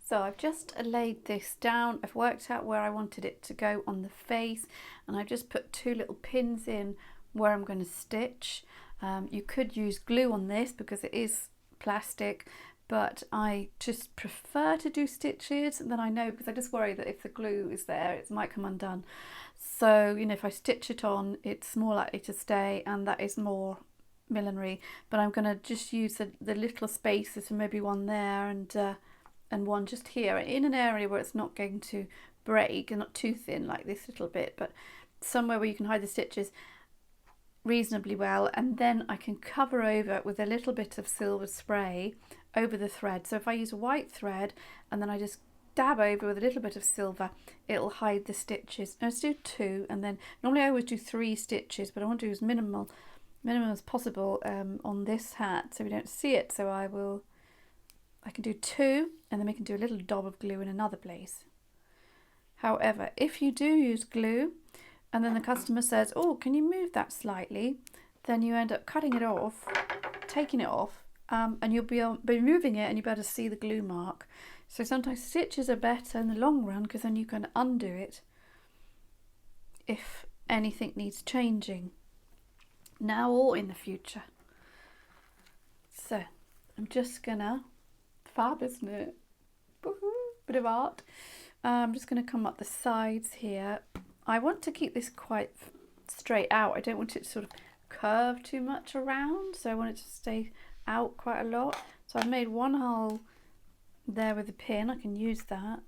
So I've just laid this down. I've worked out where I wanted it to go on the face, and I've just put two little pins in where I'm going to stitch. You could use glue on this because it is plastic, but I just prefer to do stitches, and then I know, because I just worry that if the glue is there it might come undone. So if I stitch it on, it's more likely to stay, and that is more millinery. But I'm going to just use the little spaces, so maybe one there and one just here in an area where it's not going to break and not too thin like this little bit, but somewhere where you can hide the stitches reasonably well. And then I can cover over with a little bit of silver spray over the thread. So if I use a white thread and then I just dab over with a little bit of silver, it'll hide the stitches. Now let's do two, and then normally I always do 3 stitches, but I want to do as minimum as possible on this hat so we don't see it. So I can do 2, and then we can do a little dab of glue in another place. However, if you do use glue and then the customer says, oh, can you move that slightly, then you end up cutting it off, taking it off, and you'll be moving it and you'll be able to see the glue mark. So sometimes stitches are better in the long run, because then you can undo it if anything needs changing, now or in the future. So I'm just gonna, fab, isn't it? Woohoo, bit of art. I'm just going to come up the sides here. I want to keep this quite straight out. I don't want it to sort of curve too much around, so I want it to stay out quite a lot. So I've made one hole there with a pin. I can use that.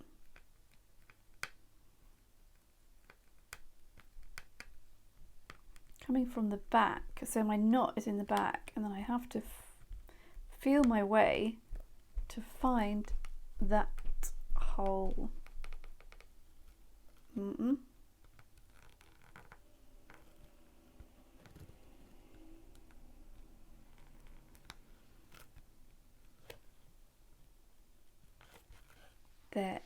Coming from the back, so my knot is in the back, and then I have to feel my way to find that hole. There.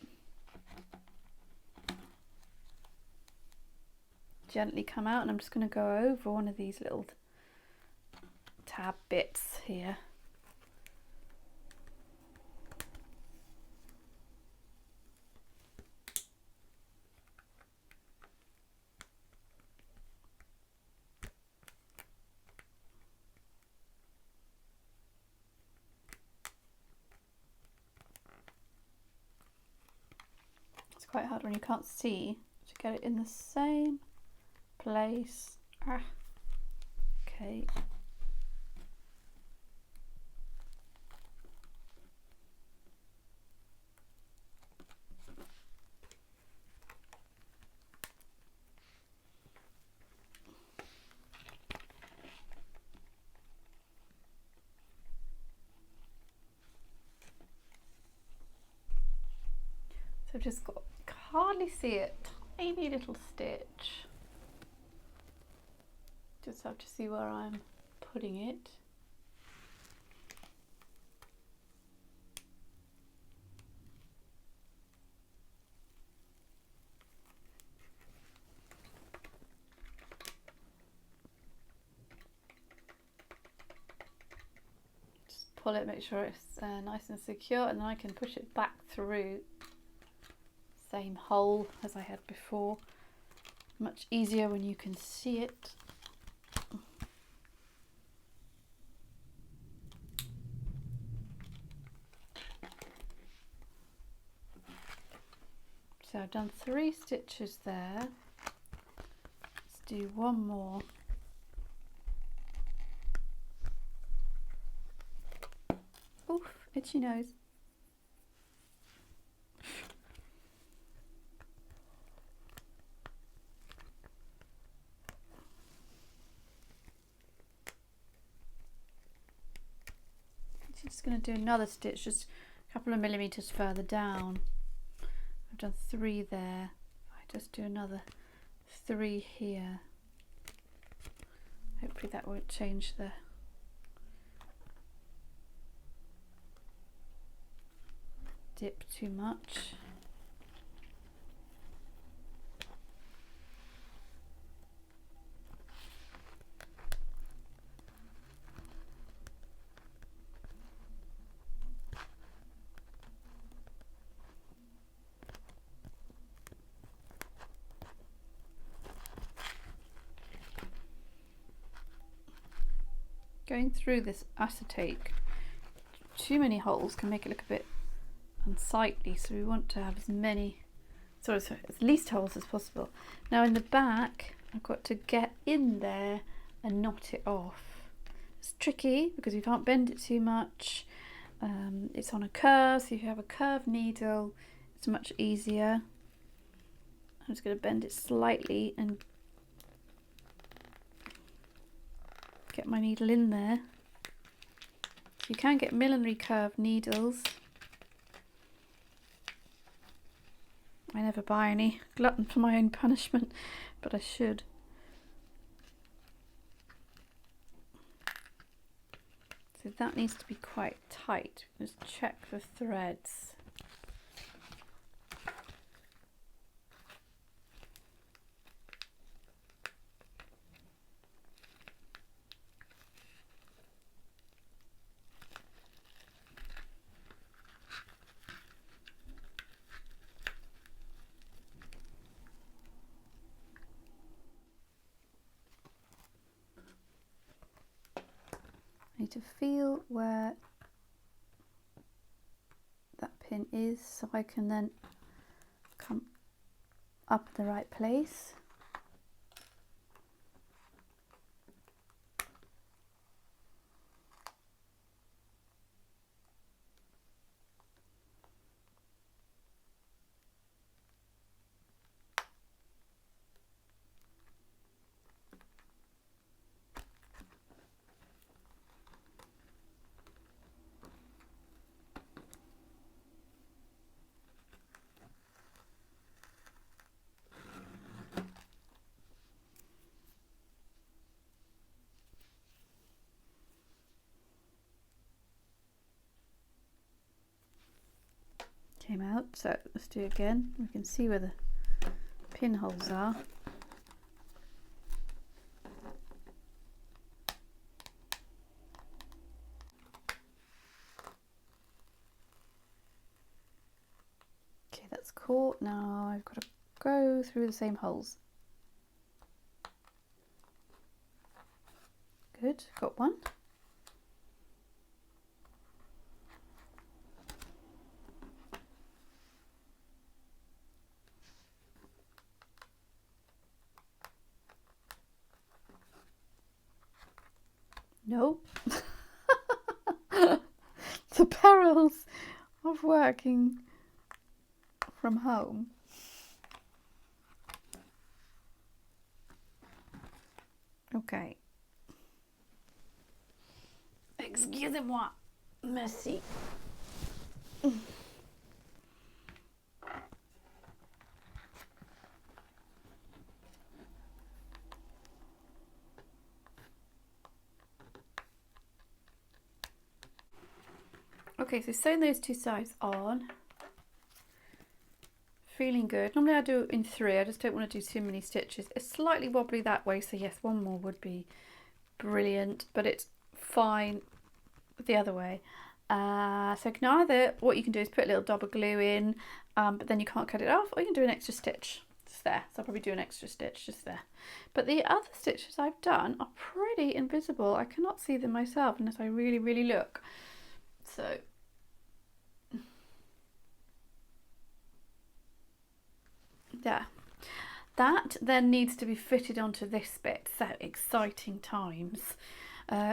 Gently come out, and I'm just going to go over one of these little tab bits here. It's quite hard when you can't see to get it in the same place. Okay. So I've just got, hardly see it, tiny little stitch. Just have to see where I'm putting it. Just pull it, make sure it's nice and secure, and then I can push it back through. Same hole as I had before. Much easier when you can see it. So I've done 3 stitches there. Let's do one more. Oof, itchy nose. Just going to do another stitch just a couple of millimeters further down. I've done 3 there. I just do another 3 here. Hopefully that won't change the dip too much. going through this acetate, too many holes can make it look a bit unsightly, so we want to have as least holes as possible. Now in the back, I've got to get in there and knot it off. It's tricky because you can't bend it too much. It's on a curve, so if you have a curved needle, it's much easier. I'm just going to bend it slightly and get my needle in there. You can get millinery curved needles. I never buy any, glutton for my own punishment, but I should. So that needs to be quite tight. Just check the threads. Need to feel where that pin is so I can then come up in the right place. Came out, so let's do it again. We can see where the pinholes are. Okay, that's caught. Now I've got to go through the same holes. Good, got one. Nope. The perils of working from home. Okay. Excusez-moi. Merci. Okay, so sewing those two sides on. Feeling good. Normally I do it in 3. I just don't want to do too many stitches. It's slightly wobbly that way, so yes, one more would be brilliant, but it's fine the other way. So you can either, what you can do is put a little dab of glue in, but then you can't cut it off, or you can do an extra stitch just there. So I'll probably do an extra stitch just there. But the other stitches I've done are pretty invisible. I cannot see them myself unless I really, really look. So yeah, that then needs to be fitted onto this bit. So exciting times.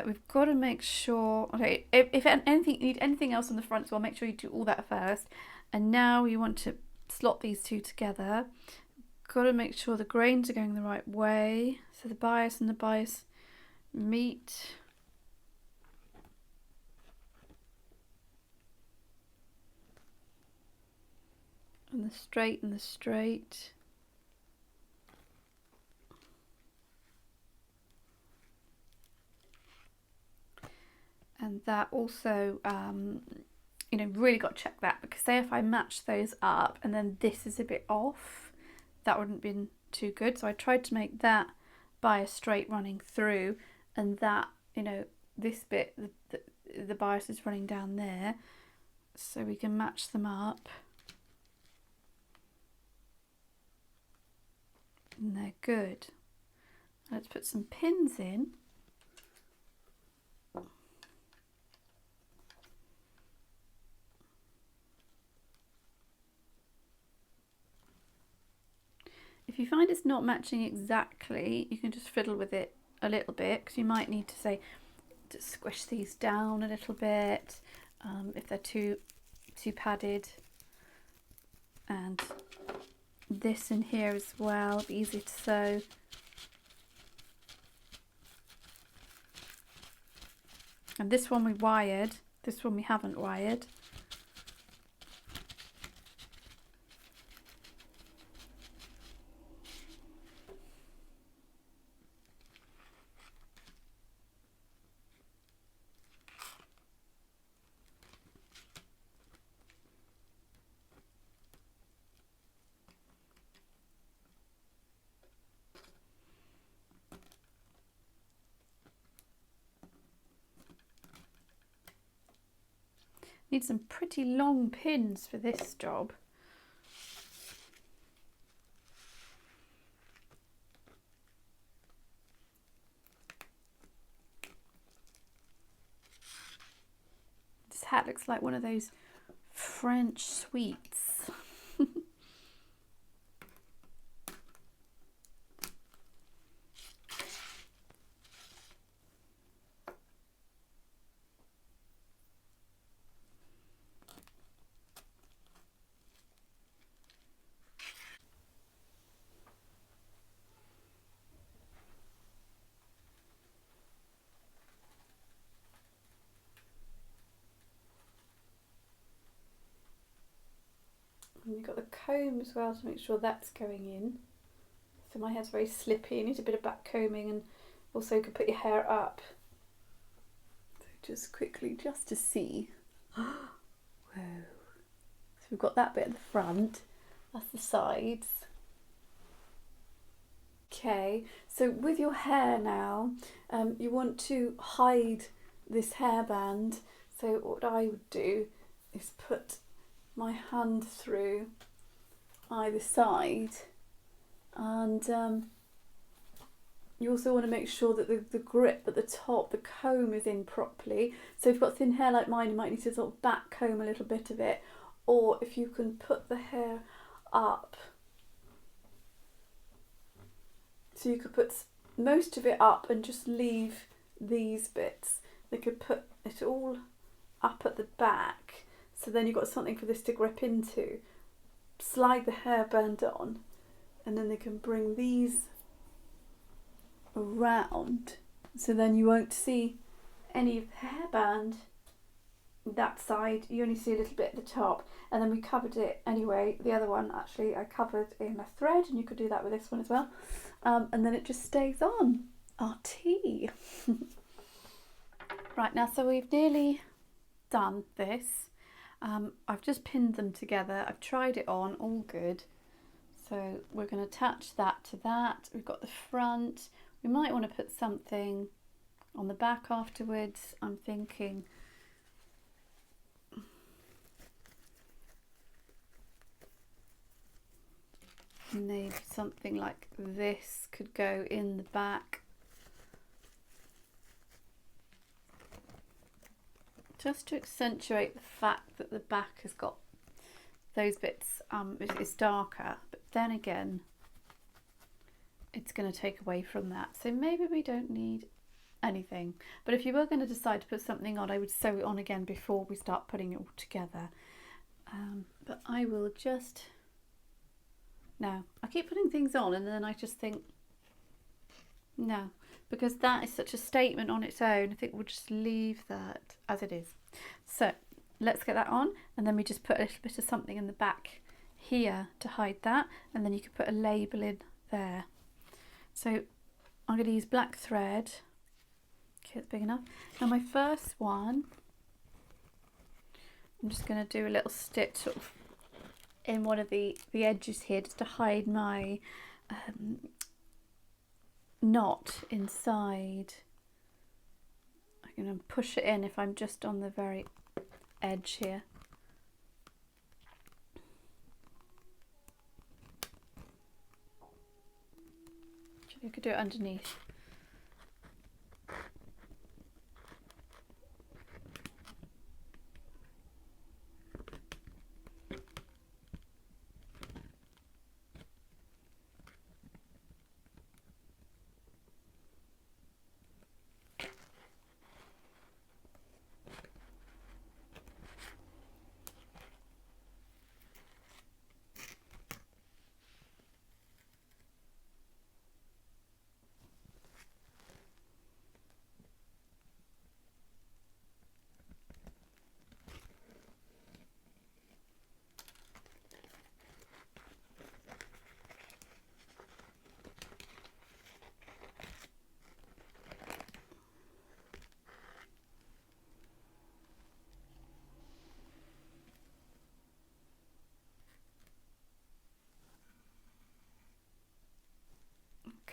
We've got to make sure, okay, if anything, you need anything else on the front, so I'll make sure you do all that first. And now you want to slot these two together. Got to make sure the grains are going the right way, so the bias and the bias meet. And the straight and the straight. And that also, you know, really got to check that, because say if I match those up and then this is a bit off, that wouldn't have been too good. So I tried to make that bias straight running through, and that, you know, this bit, the bias is running down there, so we can match them up. And they're good. Let's put some pins in. If you find it's not matching exactly, you can just fiddle with it a little bit, because you might need to say to squish these down a little bit if they're too padded, and this in here as well, easy to sew. And this one we wired, this one we haven't wired. Need some pretty long pins for this job. This hat looks like one of those French sweets. And you've got the comb as well to make sure that's going in. So my hair's very slippy, you need a bit of back combing, and also you could put your hair up. So just quickly, just to see. Whoa. So we've got that bit at the front, that's the sides. Okay, so with your hair now, you want to hide this hairband. So what I would do is put my hand through either side, and you also want to make sure that the grip at the top, the comb, is in properly. So if you've got thin hair like mine, you might need to sort of back comb a little bit of it, or if you can put the hair up, so you could put most of it up and just leave these bits. They could put it all up at the back, so then you've got something for this to grip into. Slide the hairband on, and then they can bring these around, so then you won't see any of the hairband that side, you only see a little bit at the top. And then we covered it anyway, the other one actually I covered in a thread, and you could do that with this one as well, and then it just stays on. Our tea. Right, now so we've nearly done this. I've just pinned them together, I've tried it on, all good. So we're going to attach that to that. We've got the front. We might want to put something on the back afterwards. I'm thinking maybe something like this could go in the back. Just to accentuate the fact that the back has got those bits, it's darker, but then again it's going to take away from that, so maybe we don't need anything. But if you were going to decide to put something on, I would sew it on again before we start putting it all together. But I will just, no, I keep putting things on and then I just think no, because that is such a statement on its own. I think we'll just leave that as it is. So let's get that on, and then we just put a little bit of something in the back here to hide that, and then you could put a label in there. So I'm going to use black thread. Okay, it's big enough. Now my first one, I'm just going to do a little stitch sort of in one of the edges here, just to hide my knot inside. I'm going to push it in if I'm just on the very edge here. You could do it underneath.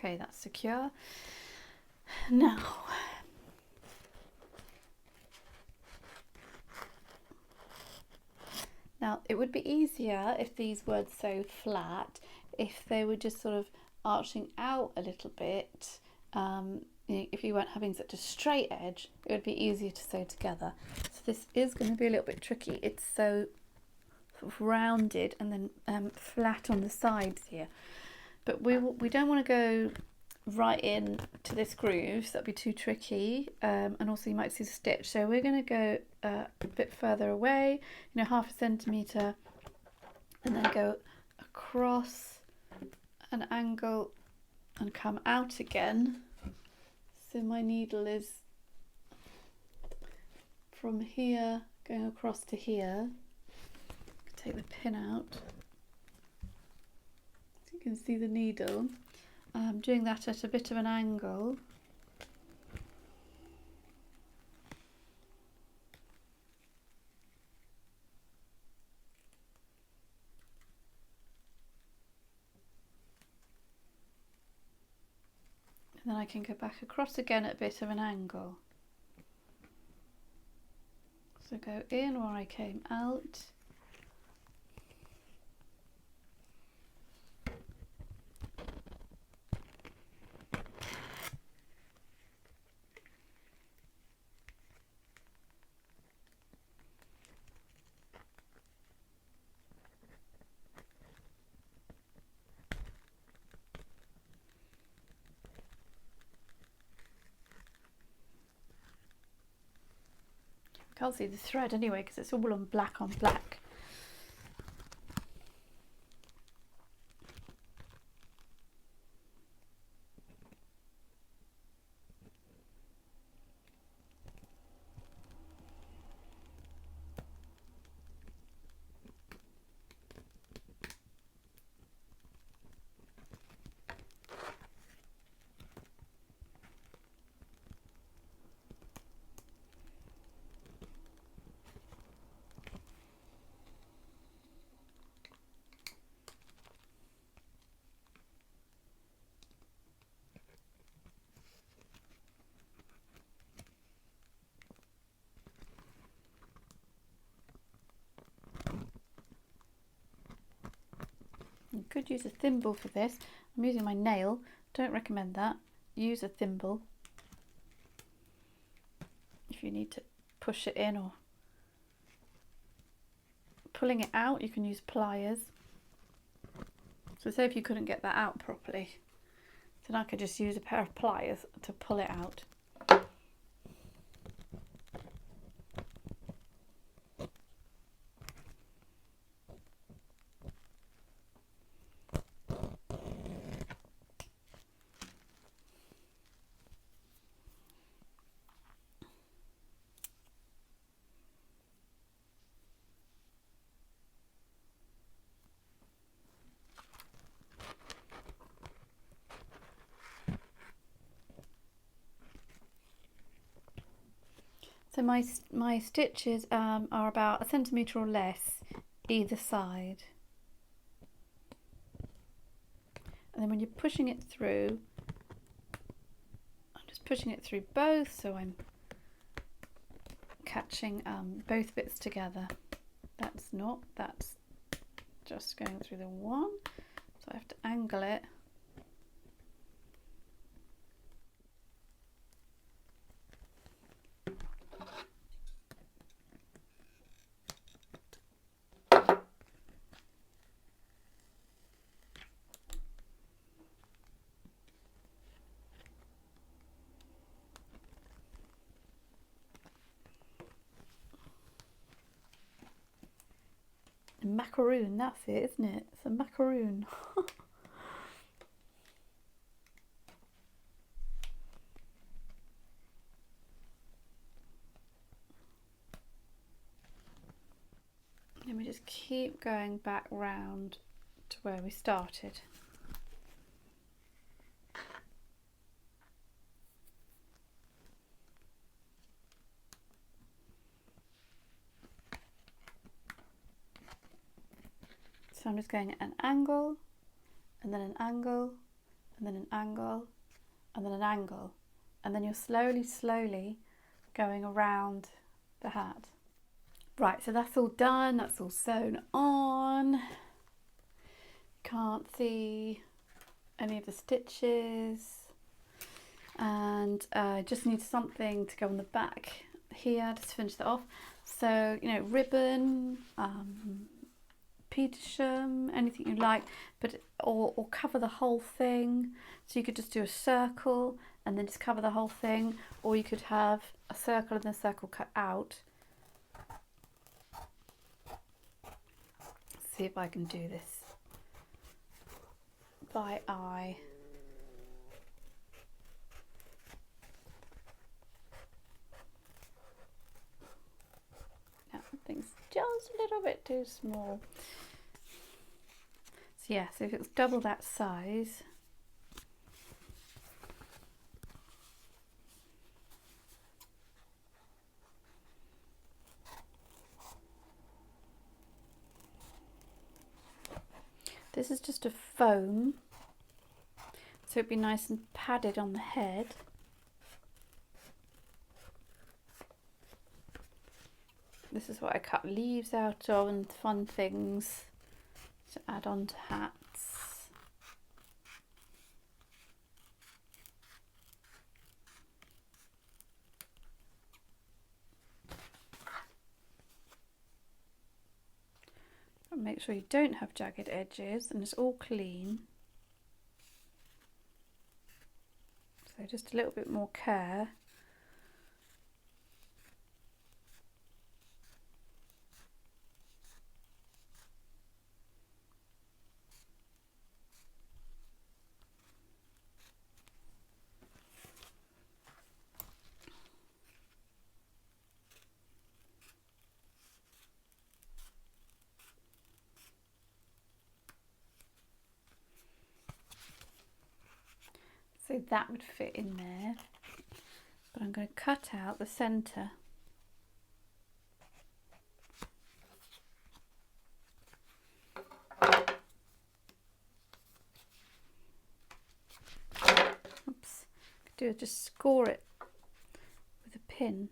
Okay, that's secure. Now it would be easier if these weren't so flat, if they were just sort of arching out a little bit. If you weren't having such a straight edge, it would be easier to sew together. So this is going to be a little bit tricky. It's so sort of rounded and then flat on the sides here. But we don't want to go right in to this groove, so that'd be too tricky, and also you might see the stitch. So we're going to go a bit further away, half a centimetre, and then go across an angle and come out again. So my needle is from here going across to here. Take the pin out so you can see the needle. I'm doing that at a bit of an angle. And then I can go back across again at a bit of an angle. So go in where I came out. Can't see the thread anyway because it's all on black on black. You could use a thimble for this. I'm using my nail. Don't recommend that. Use a thimble if you need to push it in, or pulling it out you can use pliers. So say if you couldn't get that out properly, then I could just use a pair of pliers to pull it out. So my stitches are about 1 centimetre or less either side. And then when you're pushing it through, I'm just pushing it through both, so I'm catching both bits together. That's just going through the one, so I have to angle it. Macaroon, that's it, isn't it? It's a macaroon. Let me just keep going back round to where we started. So I'm just going at an angle, and then an angle, and then an angle, and then an angle, and then you're slowly going around the hat. Right, so that's all done, that's all sewn on. Can't see any of the stitches, and just need something to go on the back here just to finish that off. So, you know, ribbon, Petersham, anything you like, but or cover the whole thing. So you could just do a circle and then just cover the whole thing, or you could have a circle and the circle cut out. Let's see if I can do this by eye. Things just a little bit too small. So yeah, so if it's double that size, this is just a foam, so it'd be nice and padded on the head. This is what I cut leaves out of and fun things to add on to hats. And make sure you don't have jagged edges and it's all clean. So just a little bit more care. So that would fit in there, but I'm going to cut out the centre. Oops, do is just score it with a pin.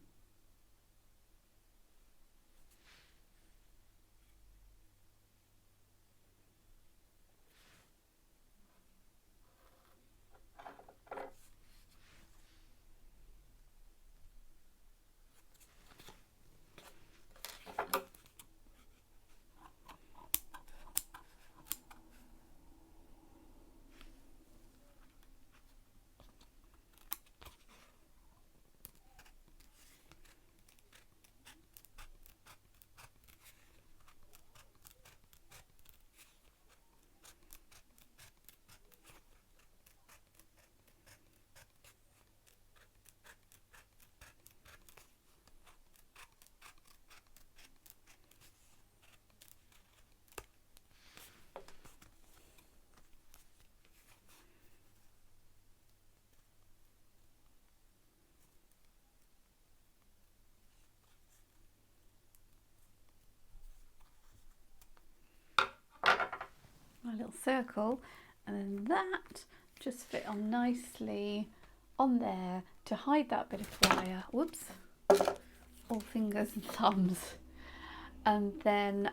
My little circle, and then that just fit on nicely on there to hide that bit of wire. Whoops, all fingers and thumbs. And then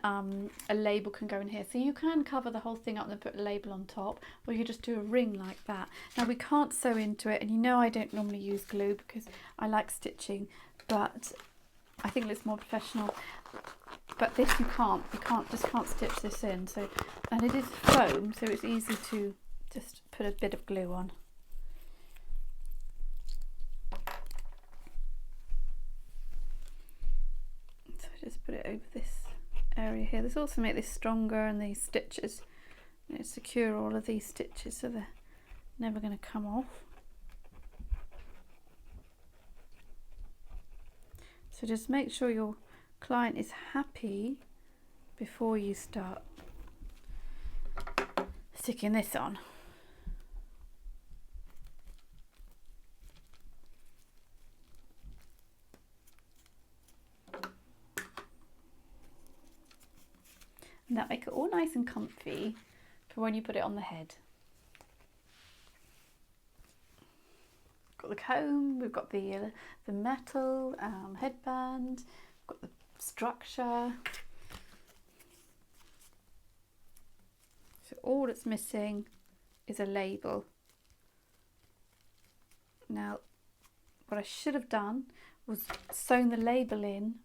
a label can go in here, so you can cover the whole thing up and then put a label on top, or you just do a ring like that. Now we can't sew into it, and you know I don't normally use glue because I like stitching, but I think it's more professional. But this you can't stitch this in. So, and it is foam, so it's easy to just put a bit of glue on. So just put it over this area here. This also makes this stronger, and these stitches, you know, secure all of these stitches so they're never going to come off. So just make sure your client is happy before you start sticking this on. And that make it all nice and comfy for when you put it on the head. got the comb, we've got the metal headband, we've got the structure. So all it's missing is a label. Now, what I should have done was sewn the label in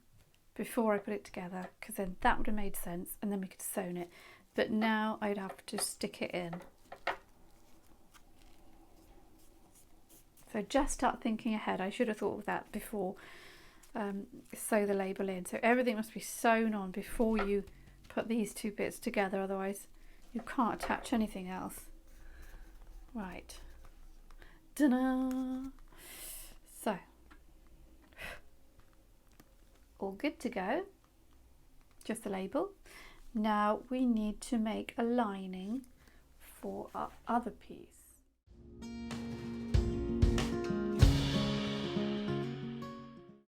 before I put it together, because then that would have made sense and then we could sew it. But now I'd have to stick it in. So just start thinking ahead. I should have thought of that before. Sew the label in. So everything must be sewn on before you put these two bits together, otherwise you can't attach anything else. Right. Ta-da! So, all good to go. Just the label. Now we need to make a lining for our other piece.